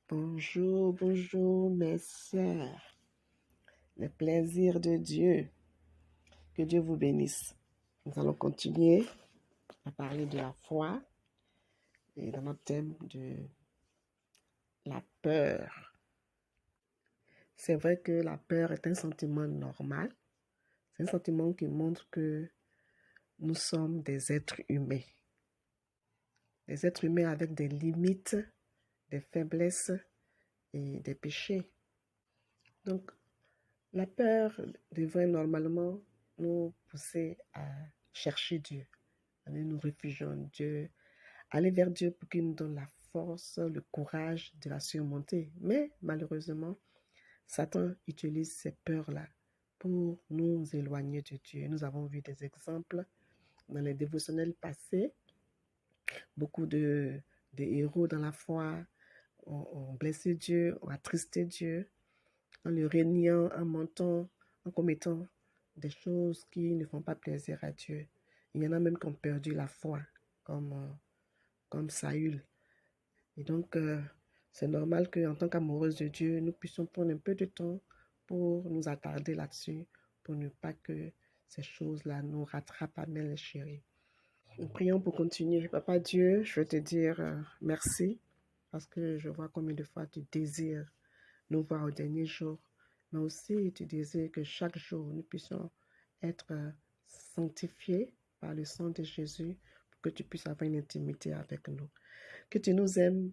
Bonjour, bonjour mes sœurs. Le plaisir de Dieu. Que Dieu vous bénisse. Nous allons continuer à parler de la foi et dans notre thème de la peur. C'est vrai que la peur est un sentiment normal. C'est un sentiment qui montre que nous sommes des êtres humains. Des êtres humains avec des limites, des faiblesses et des péchés. Donc, la peur devrait normalement nous pousser à chercher Dieu, aller nous réfugier en Dieu, aller vers Dieu pour qu'il nous donne la force, le courage de la surmonter. Mais malheureusement, Satan utilise ces peurs-là pour nous éloigner de Dieu. Nous avons vu des exemples dans les dévotionnels passés. Beaucoup de héros dans la foi ont blessé Dieu, ont attristé Dieu, en le régnant, en mentant, en commettant des choses qui ne font pas plaisir à Dieu. Il y en a même qui ont perdu la foi, comme Saül. Et donc, c'est normal qu'en tant qu'amoureuse de Dieu, nous puissions prendre un peu de temps pour nous attarder là-dessus, pour ne pas que ces choses-là nous rattrapent à mes chéris. Nous prions pour continuer. Papa Dieu, je veux te dire merci parce que je vois combien de fois tu désires nous voir au dernier jour, mais aussi tu désires que chaque jour nous puissions être sanctifiés par le sang de Jésus pour que tu puisses avoir une intimité avec nous. Que tu nous aimes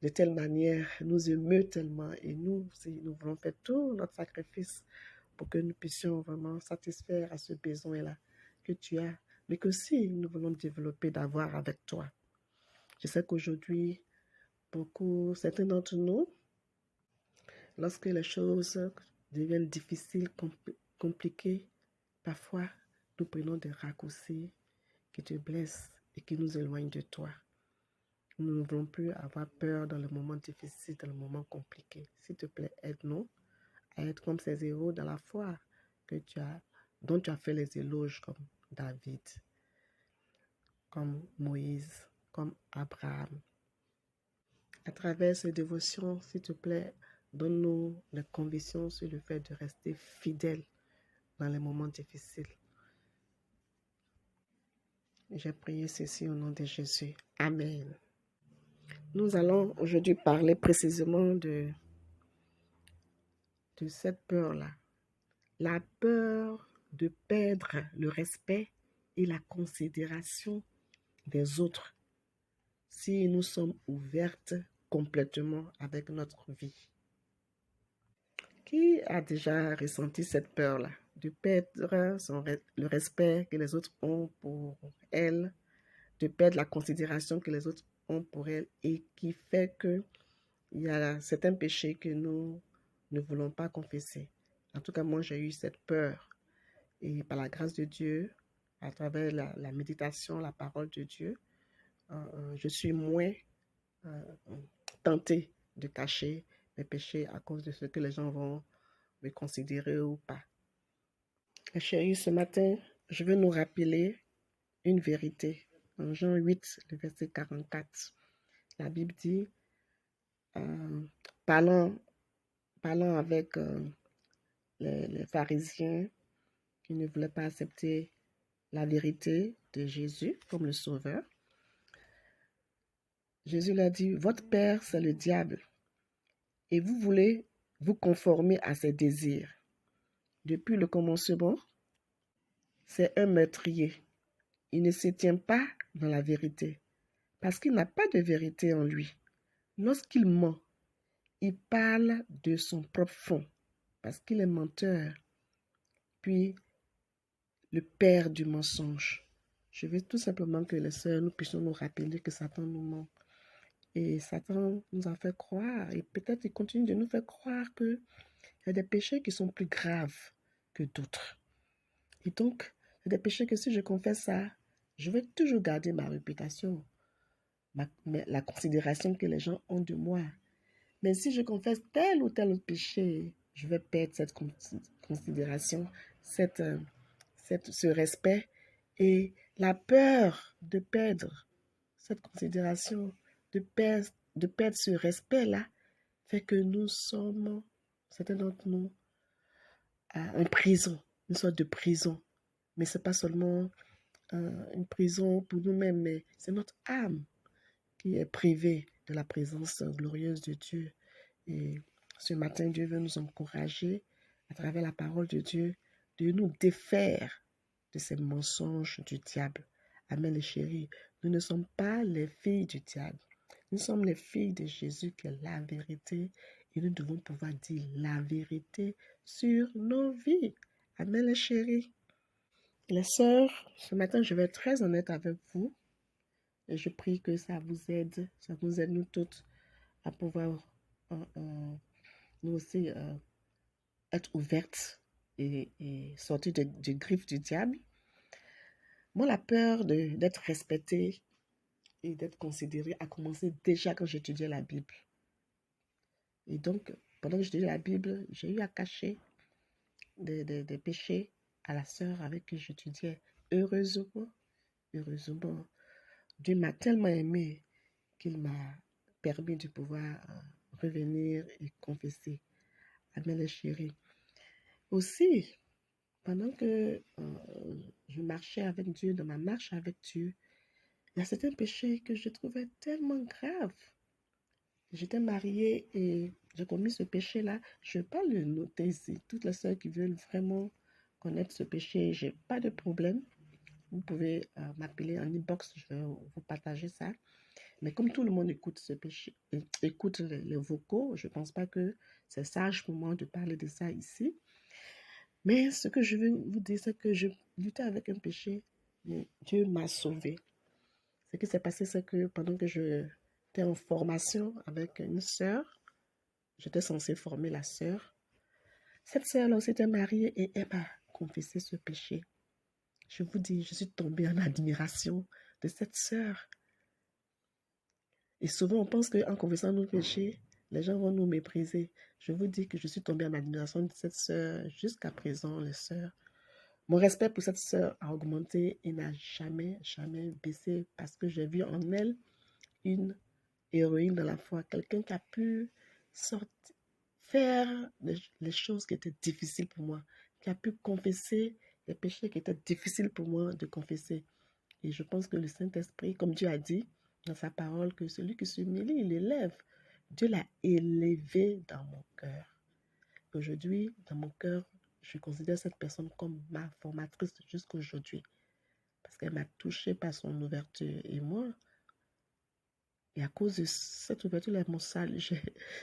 de telle manière, nous émeut tellement et nous voulons faire tout notre sacrifice pour que nous puissions vraiment satisfaire à ce besoin-là que tu as, mais que si nous voulons développer d'avoir avec toi. Je sais qu'aujourd'hui, certains d'entre nous, lorsque les choses deviennent difficiles, compliquées, parfois nous prenons des raccourcis qui te blessent et qui nous éloignent de toi. Nous ne voulons plus avoir peur dans le moment difficile, dans le moment compliqué. S'il te plaît, aide-nous à être comme ces héros dans la foi dont tu as fait les éloges, comme David, comme Moïse, comme Abraham. À travers ces dévotions, s'il te plaît, donne-nous la conviction sur le fait de rester fidèle dans les moments difficiles. J'ai prié ceci au nom de Jésus. Amen. Nous allons aujourd'hui parler précisément de cette peur-là. La peur de perdre le respect et la considération des autres si nous sommes ouvertes complètement avec notre vie. Qui a déjà ressenti cette peur-là, de perdre le respect que les autres ont pour elle, de perdre la considération que les autres ont pour elle et qui fait qu'il y a certains péchés que nous ne voulons pas confesser. En tout cas, moi, j'ai eu cette peur. Et par la grâce de Dieu, à travers la méditation, la parole de Dieu, je suis moins tentée de cacher mes péchés à cause de ce que les gens vont me considérer ou pas. Chérie, ce matin, je veux nous rappeler une vérité. En Jean 8, le verset 44, la Bible dit, parlant avec les pharisiens qui ne voulaient pas accepter la vérité de Jésus comme le Sauveur, Jésus leur dit, votre père, c'est le diable, et vous voulez vous conformer à ses désirs. Depuis le commencement, c'est un meurtrier. Il ne se tient pas dans la vérité, parce qu'il n'a pas de vérité en lui. Lorsqu'il ment, il parle de son propre fond, parce qu'il est menteur, puis le père du mensonge. Je veux tout simplement que les sœurs, nous puissions nous rappeler que Satan nous ment. Et Satan nous a fait croire, et peut-être il continue de nous faire croire qu'il y a des péchés qui sont plus graves que d'autres. Et donc, il y a des péchés que si je confesse ça, je vais toujours garder ma réputation, la considération que les gens ont de moi. Mais si je confesse tel ou tel autre péché, je vais perdre cette considération, ce respect et la peur de perdre cette considération, de perdre ce respect-là, fait que nous sommes, certains d'entre nous, en prison, une sorte de prison. Mais ce n'est pas seulement une prison pour nous-mêmes, mais c'est notre âme qui est privée de la présence glorieuse de Dieu. Et ce matin, Dieu veut nous encourager, à travers la parole de Dieu, de nous défaire de ces mensonges du diable. Amen, les chéris. Nous ne sommes pas les filles du diable. Nous sommes les filles de Jésus qui est la vérité et nous devons pouvoir dire la vérité sur nos vies. Amen, les chéris. Les sœurs, ce matin, je vais être très honnête avec vous et je prie que ça vous aide, nous toutes à pouvoir nous aussi être ouvertes et sortir du griffe du diable. Moi, la peur d'être respectée et d'être considérée a commencé déjà quand j'étudiais la Bible. Et donc, pendant que j'étudiais la Bible, j'ai eu à cacher des péchés à la sœur avec qui j'étudiais. Heureusement, Dieu m'a tellement aimé qu'il m'a permis de pouvoir revenir et confesser. Amen, les chéris. Aussi, pendant que je marchais avec Dieu, dans ma marche avec Dieu, il y a certains péchés que je trouvais tellement graves. J'étais mariée et j'ai commis ce péché-là. Je ne vais pas le noter ici. Toutes les sœurs qui veulent vraiment connaître ce péché, je n'ai pas de problème. Vous pouvez m'appeler en inbox, je vais vous partager ça. Mais comme tout le monde écoute ce péché, écoute les vocaux, je ne pense pas que c'est sage pour moi de parler de ça ici. Mais ce que je veux vous dire, c'est que je luttais avec un péché, mais Dieu m'a sauvé. Ce qui s'est passé, c'est que pendant que j'étais en formation avec une sœur, j'étais censée former la sœur. Cette sœur-là aussi était mariée et elle m'a confessé ce péché. Je vous dis, je suis tombée en admiration de cette sœur. Et souvent, on pense qu'en confessant nos péchés, les gens vont nous mépriser. Je vous dis que je suis tombée en admiration de cette sœur. Jusqu'à présent, les sœurs. Mon respect pour cette sœur a augmenté et n'a jamais baissé parce que j'ai vu en elle une héroïne de la foi, quelqu'un qui a pu faire les choses qui étaient difficiles pour moi, qui a pu confesser les péchés qui étaient difficiles pour moi de confesser. Et je pense que le Saint-Esprit, comme Dieu a dit dans sa parole, que celui qui s'humilie, il élève. Dieu l'a élevé dans mon cœur. Aujourd'hui, dans mon cœur, je considère cette personne comme ma formatrice jusqu'à aujourd'hui. Parce qu'elle m'a touchée par son ouverture. Et moi, et à cause de cette ouverture de mon salut,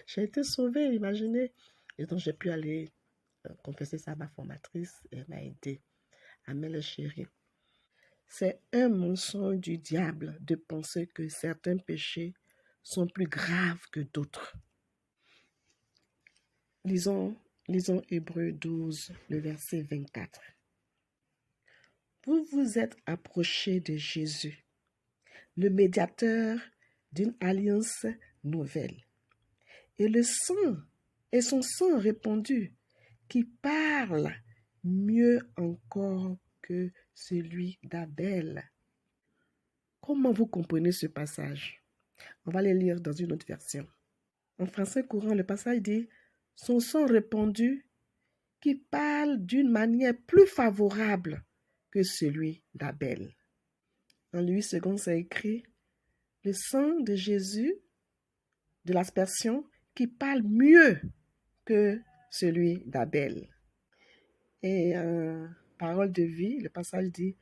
j'ai été sauvée, imaginez. Et donc, j'ai pu aller confesser ça à ma formatrice et elle m'a aidée. Amen, les chéris. C'est un mensonge du diable de penser que certains péchés sont plus graves que d'autres. Lisons Hébreux 12, le verset 24. Vous vous êtes approchés de Jésus, le médiateur d'une alliance nouvelle, et son sang répandu, qui parle mieux encore que celui d'Abel. Comment vous comprenez ce passage? On va le lire dans une autre version. En français courant, le passage dit « Son sang répandu qui parle d'une manière plus favorable que celui d'Abel. » En Louis II, c'est écrit « Le sang de Jésus, de l'aspersion, qui parle mieux que celui d'Abel. » Et en parole de vie, le passage dit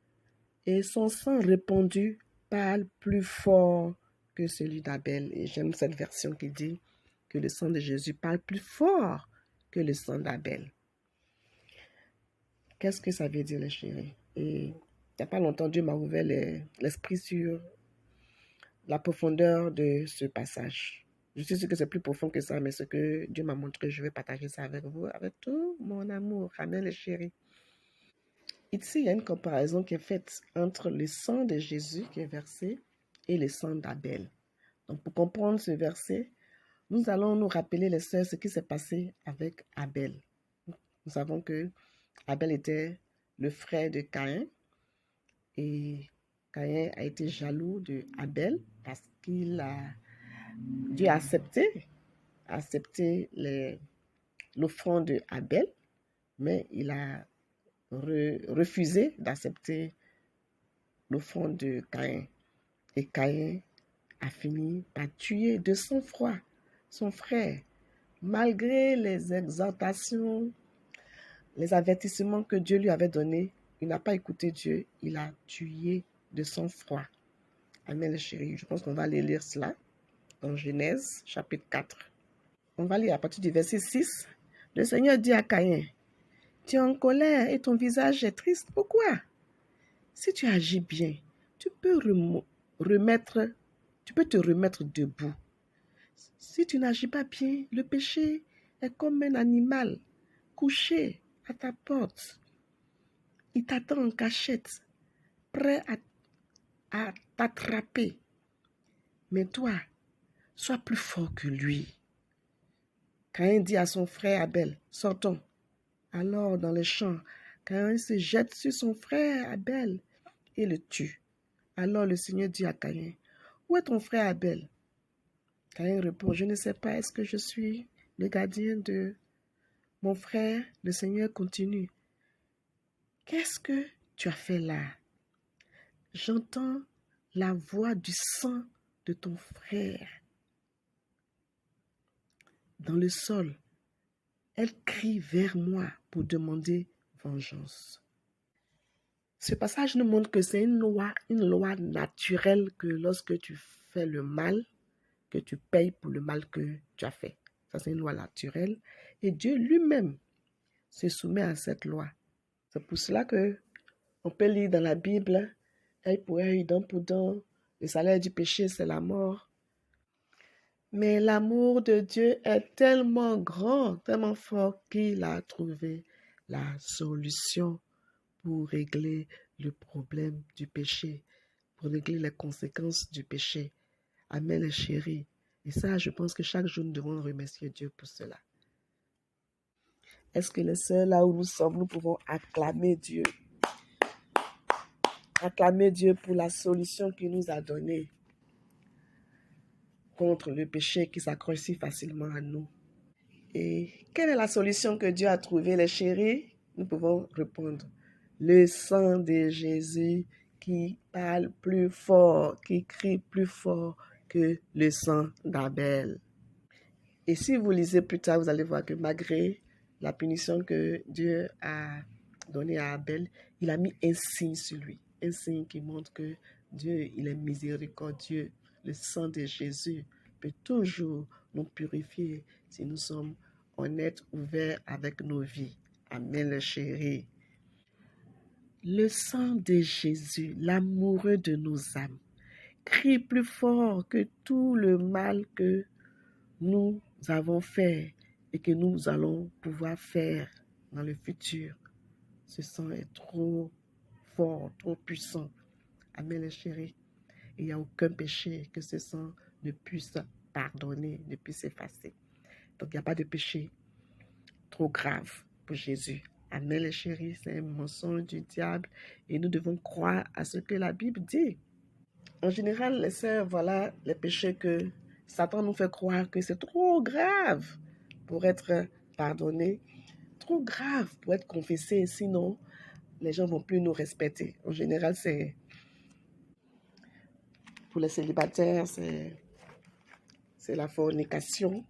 « Et son sang répandu parle plus fort que celui d'Abel. » Et j'aime cette version qui dit que le sang de Jésus parle plus fort que le sang d'Abel. Qu'est-ce que ça veut dire, les chéris? Et il n'y a pas longtemps, Dieu m'a ouvert l'esprit sur la profondeur de ce passage. Je suis sûre que c'est plus profond que ça, mais ce que Dieu m'a montré, je vais partager ça avec vous, avec tout mon amour. Amen, les chéris. Ici, il y a une comparaison qui est faite entre le sang de Jésus qui est versé et le sang d'Abel. Donc, pour comprendre ce verset, nous allons nous rappeler, les sœurs, ce qui s'est passé avec Abel. Nous savons que Abel était le frère de Caïn et Caïn a été jaloux de Abel parce Dieu a accepté accepté l'offrande de Abel, mais il a refusé d'accepter l'offrande de Caïn. Et Caïn a fini par tuer de sang-froid son frère, malgré les exhortations, les avertissements que Dieu lui avait donnés. Il n'a pas écouté Dieu, il a tué de sang-froid. Amen, les chéris. Je pense qu'on va aller lire cela dans Genèse, chapitre 4. On va lire à partir du verset 6. Le Seigneur dit à Caïn, tu es en colère et ton visage est triste. Pourquoi? Si tu agis bien, tu peux te remettre debout. Si tu n'agis pas bien, le péché est comme un animal couché à ta porte. Il t'attend en cachette, prêt à t'attraper. Mais toi, sois plus fort que lui. Caïn dit à son frère Abel, sortons. Alors, dans les champs, Caïn se jette sur son frère Abel et le tue. Alors le Seigneur dit à Caïn, où est ton frère Abel? Caïn répond, je ne sais pas, est-ce que je suis le gardien de mon frère? Le Seigneur continue, qu'est-ce que tu as fait là? J'entends la voix du sang de ton frère dans le sol. Elle crie vers moi pour demander vengeance. Ce passage nous montre que c'est une loi naturelle que lorsque tu fais le mal, que tu payes pour le mal que tu as fait. Ça, c'est une loi naturelle. Et Dieu lui-même se soumet à cette loi. C'est pour cela que on peut lire dans la Bible, œil pour œil, dent pour dent, le salaire du péché, c'est la mort. Mais l'amour de Dieu est tellement grand, tellement fort qu'il a trouvé la solution pour régler le problème du péché, pour régler les conséquences du péché. Amen, les chéris. Et ça, je pense que chaque jour, nous devons remercier Dieu pour cela. Est-ce que les sœurs, là où nous sommes, nous pouvons acclamer Dieu? Acclamer Dieu pour la solution qu'il nous a donnée contre le péché qui s'accroche si facilement à nous. Et quelle est la solution que Dieu a trouvée, les chéris? Nous pouvons répondre. Le sang de Jésus qui parle plus fort, qui crie plus fort que le sang d'Abel. Et si vous lisez plus tard, vous allez voir que malgré la punition que Dieu a donnée à Abel, il a mis un signe sur lui. Un signe qui montre que Dieu, il est miséricordieux. Le sang de Jésus peut toujours nous purifier si nous sommes honnêtes, ouverts avec nos vies. Amen, les chéris. Le sang de Jésus, l'amoureux de nos âmes, crie plus fort que tout le mal que nous avons fait et que nous allons pouvoir faire dans le futur. Ce sang est trop fort, trop puissant. Amen, les chéris. Il n'y a aucun péché que ce sang ne puisse pardonner, ne puisse effacer. Donc, il n'y a pas de péché trop grave pour Jésus. Amen, les chéris, c'est un mensonge du diable et nous devons croire à ce que la Bible dit. En général, les sœurs, voilà les péchés que Satan nous fait croire que c'est trop grave pour être pardonné, trop grave pour être confessé, sinon les gens ne vont plus nous respecter. En général, c'est pour les célibataires, c'est la fornication.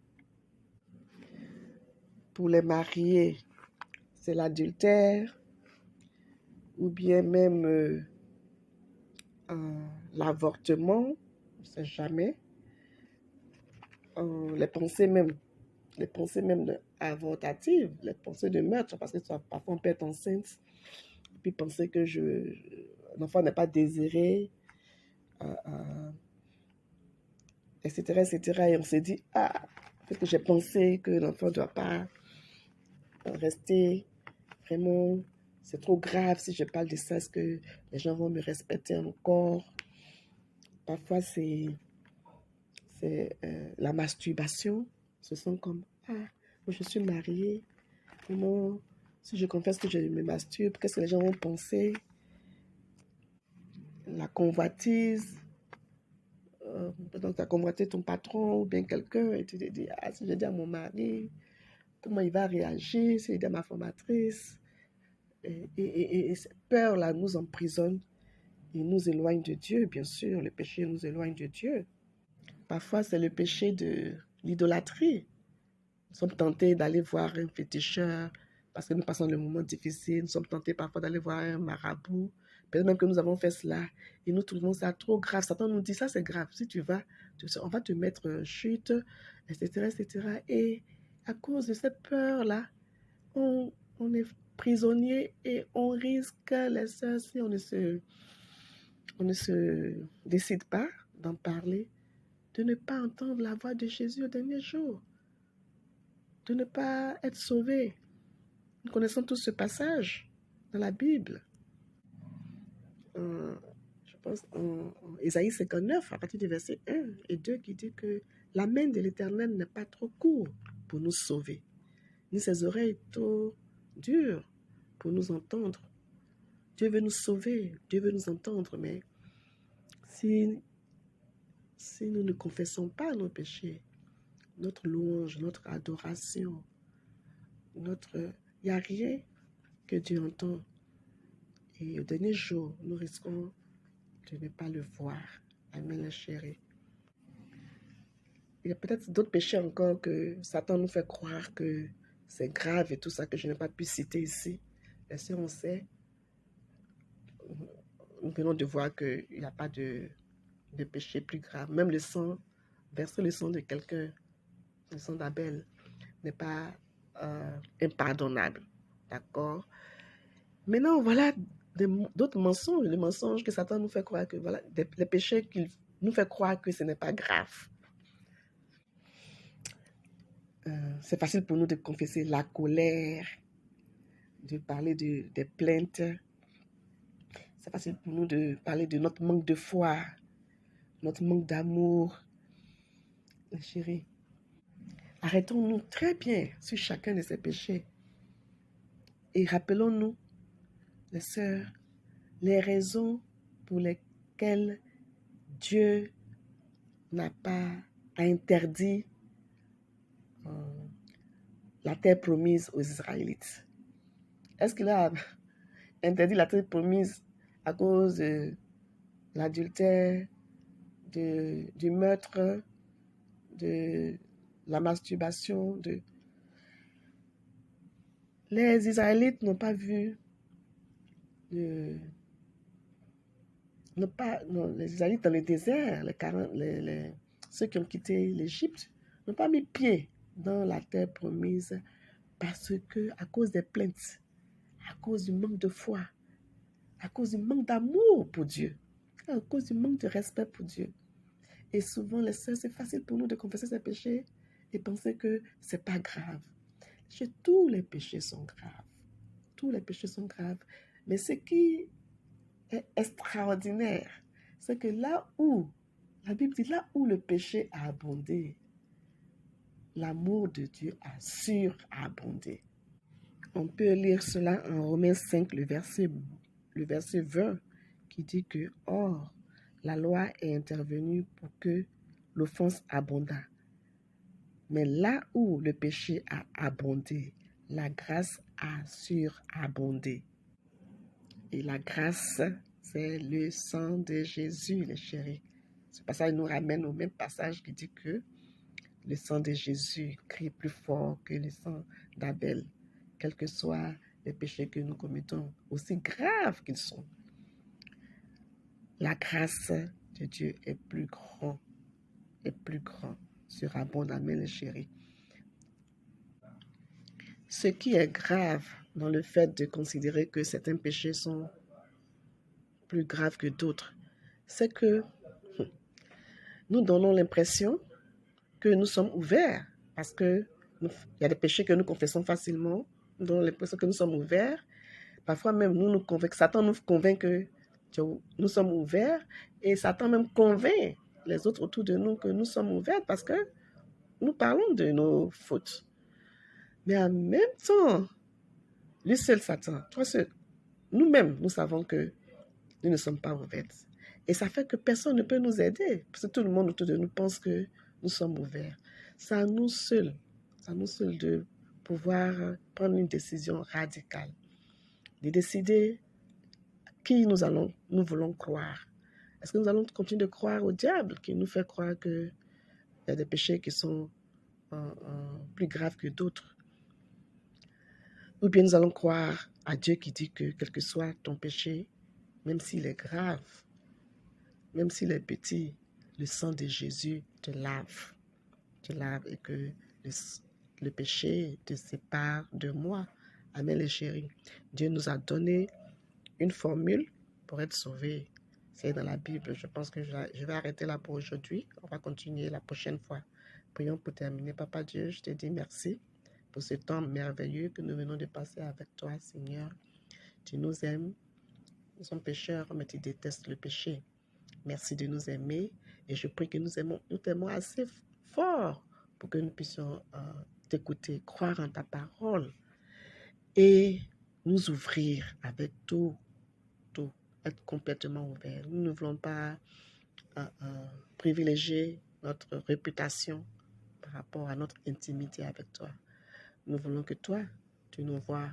Pour les mariés, c'est l'adultère ou bien même l'avortement, on ne sait jamais. Les pensées même avortatives, les pensées de meurtre, parce que parfois on peut être enceinte, puis penser que l'enfant n'est pas désiré, etc., etc. Et on s'est dit, peut-être que j'ai pensé que l'enfant ne doit pas rester vraiment, c'est trop grave si je parle de ça, est-ce que les gens vont me respecter encore? Parfois, c'est la masturbation. Ce sont comme, moi je suis mariée, comment, si je confesse que je me masturbe, qu'est-ce que les gens vont penser? La convoitise, donc tu as convoité ton patron ou bien quelqu'un et tu te dis, ah, si je dis à mon mari, comment il va réagir, si je dis à ma formatrice. Et cette peur-là nous emprisonne et nous éloigne de Dieu, bien sûr. Le péché nous éloigne de Dieu. Parfois, c'est le péché de l'idolâtrie. Nous sommes tentés d'aller voir un féticheur parce que nous passons le moment difficile. Nous sommes tentés parfois d'aller voir un marabout. Peut-être même que nous avons fait cela et nous trouvons ça trop grave. Satan nous dit, ça c'est grave. Si tu vas, on va te mettre chute, etc., etc. Et à cause de cette peur-là, on est prisonnier et on risque, les sœurs, si on ne se décide pas d'en parler, de ne pas entendre la voix de Jésus au dernier jour, de ne pas être sauvé. Nous connaissons tous ce passage dans la Bible. Je pense en Ésaïe 59, à partir du verset 1 et 2, qui dit que la main de l'Éternel n'est pas trop courte pour nous sauver, ni ses oreilles trop dures pour nous entendre. Dieu veut nous sauver, Dieu veut nous entendre, mais si nous ne confessons pas nos péchés, notre louange, notre adoration, il n'y a rien que Dieu entend. Et au dernier jour, nous risquons de ne pas le voir. Amen, la chérie. Il y a peut-être d'autres péchés encore que Satan nous fait croire que c'est grave et tout ça que je n'ai pas pu citer ici. Et si on sait, nous venons de voir qu'il n'y a pas de péché plus grave. Même le sang, verser le sang de quelqu'un, le sang d'Abel, n'est pas impardonnable. D'accord? Maintenant, voilà d'autres mensonges, les mensonges que Satan nous fait croire que, voilà, les péchés qu'il nous fait croire que ce n'est pas grave. C'est facile pour nous de confesser la colère, de parler des plaintes. C'est facile pour nous de parler de notre manque de foi, notre manque d'amour. Chérie, arrêtons-nous très bien sur chacun de ces péchés et rappelons-nous, les sœurs, les raisons pour lesquelles Dieu n'a pas interdit la terre promise aux Israélites. Est-ce qu'il a interdit la terre promise à cause de l'adultère, du meurtre, de la masturbation? Les Israélites n'ont pas vu les Israélites dans le désert, ceux qui ont quitté l'Égypte, n'ont pas mis pied dans la terre promise parce que, à cause des plaintes, à cause du manque de foi, à cause du manque d'amour pour Dieu, à cause du manque de respect pour Dieu. Et souvent, les sœurs, c'est facile pour nous de confesser ces péchés et penser que c'est pas grave. Tous les péchés sont graves. Tous les péchés sont graves. Mais ce qui est extraordinaire, c'est que là où, la Bible dit, là où le péché a abondé, l'amour de Dieu a surabondé. On peut lire cela en Romains 5, le verset 20, qui dit que, or, la loi est intervenue pour que l'offense abondât. Mais là où le péché a abondé, la grâce a surabondé. Et la grâce, c'est le sang de Jésus, les chéris. Ce passage nous ramène au même passage qui dit que le sang de Jésus crie plus fort que le sang d'Abel, quels que soient les péchés que nous commettons, aussi graves qu'ils sont. La grâce de Dieu est plus grand, surabonde. Amen, les chéris. Ce qui est grave dans le fait de considérer que certains péchés sont plus graves que d'autres, c'est que nous donnons l'impression que nous sommes ouverts parce que il y a des péchés que nous confessons facilement, nous donnons l'impression que nous sommes ouverts. Parfois même, Satan nous convainc que nous sommes ouverts et Satan même convainc les autres autour de nous que nous sommes ouverts parce que nous parlons de nos fautes. Mais en même temps, lui seul Satan, toi seul, nous-mêmes, nous savons que nous ne sommes pas ouverts. Et ça fait que personne ne peut nous aider. Parce que tout le monde autour de nous pense que nous sommes ouverts. C'est à nous seuls de pouvoir prendre une décision radicale. De décider qui nous voulons croire. Est-ce que nous allons continuer de croire au diable qui nous fait croire qu'il y a des péchés qui sont plus graves que d'autres? Ou bien nous allons croire à Dieu qui dit que quel que soit ton péché, même s'il est grave, même s'il est petit, le sang de Jésus te lave. Te lave et que le péché te sépare de moi. Amen les chéris. Dieu nous a donné une formule pour être sauvé. C'est dans la Bible. Je pense que je vais arrêter là pour aujourd'hui. On va continuer la prochaine fois. Prions pour terminer. Papa Dieu, je te dis merci pour ce temps merveilleux que nous venons de passer avec toi, Seigneur. Tu nous aimes. Nous sommes pécheurs, mais tu détestes le péché. Merci de nous aimer. Et je prie que nous t'aimons assez fort pour que nous puissions t'écouter, croire en ta parole et nous ouvrir avec tout, être complètement ouvert. Nous ne voulons pas privilégier notre réputation par rapport à notre intimité avec toi. Nous voulons que toi, tu nous vois.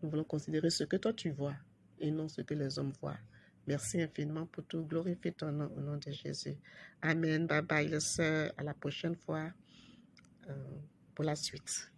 Nous voulons considérer ce que toi tu vois et non ce que les hommes voient. Merci infiniment pour tout. Glorifie ton nom au nom de Jésus. Amen. Bye bye, les sœurs. À la prochaine fois pour la suite.